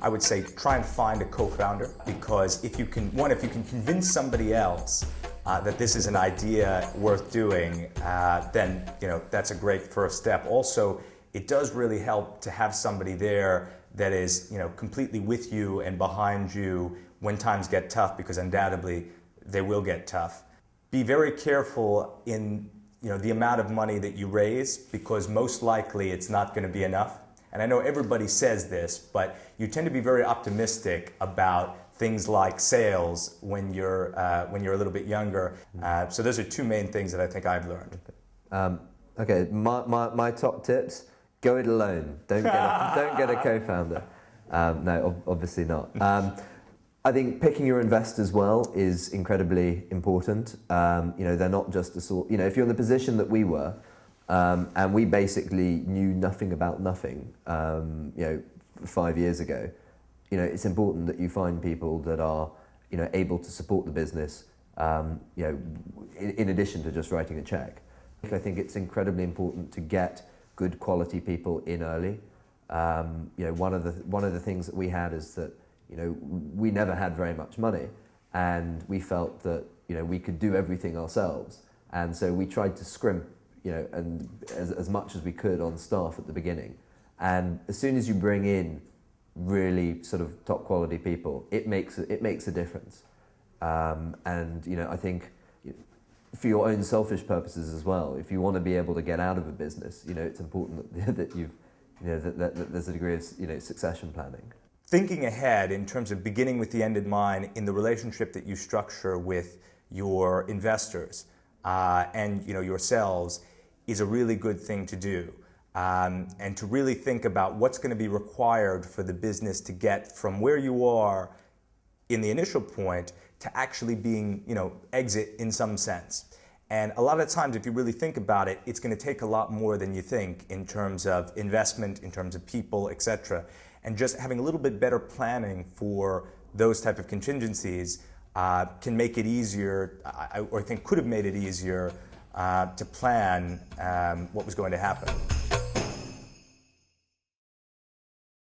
I would say try and find a co-founder, because if you can convince somebody else that this is an idea worth doing, then that's a great first step. Also, it does really help to have somebody there that is completely with you and behind you when times get tough, because undoubtedly they will get tough. Be very careful in the amount of money that you raise, because most likely it's not going to be enough. And I know everybody says this, but you tend to be very optimistic about things like sales when you're a little bit younger. So those are two main things that I think I've learned. Okay, my top tips: go it alone. Don't get a co-founder. No, obviously not. I think picking your investors well is incredibly important. They're not just the sort. If you're in the position that we were, and we basically knew nothing about nothing, 5 years ago, it's important that you find people that are, able to support the business, in addition to just writing a check. I think it's incredibly important to get good quality people in early. One of the things that we had is that, we never had very much money, and we felt that, we could do everything ourselves. And so we tried to scrimp, and as much as we could on staff at the beginning. And as soon as you bring in really sort of top quality people, it makes a difference. I think for your own selfish purposes as well, if you want to be able to get out of a business, it's important that that there's a degree of succession planning. Thinking ahead in terms of beginning with the end in mind in the relationship that you structure with your investors and yourselves is a really good thing to do. And to really think about what's going to be required for the business to get from where you are in the initial point to actually being, exit in some sense. And a lot of times, if you really think about it, it's going to take a lot more than you think in terms of investment, in terms of people, etc. And just having a little bit better planning for those type of contingencies can make it easier, or I think could have made it easier to plan what was going to happen.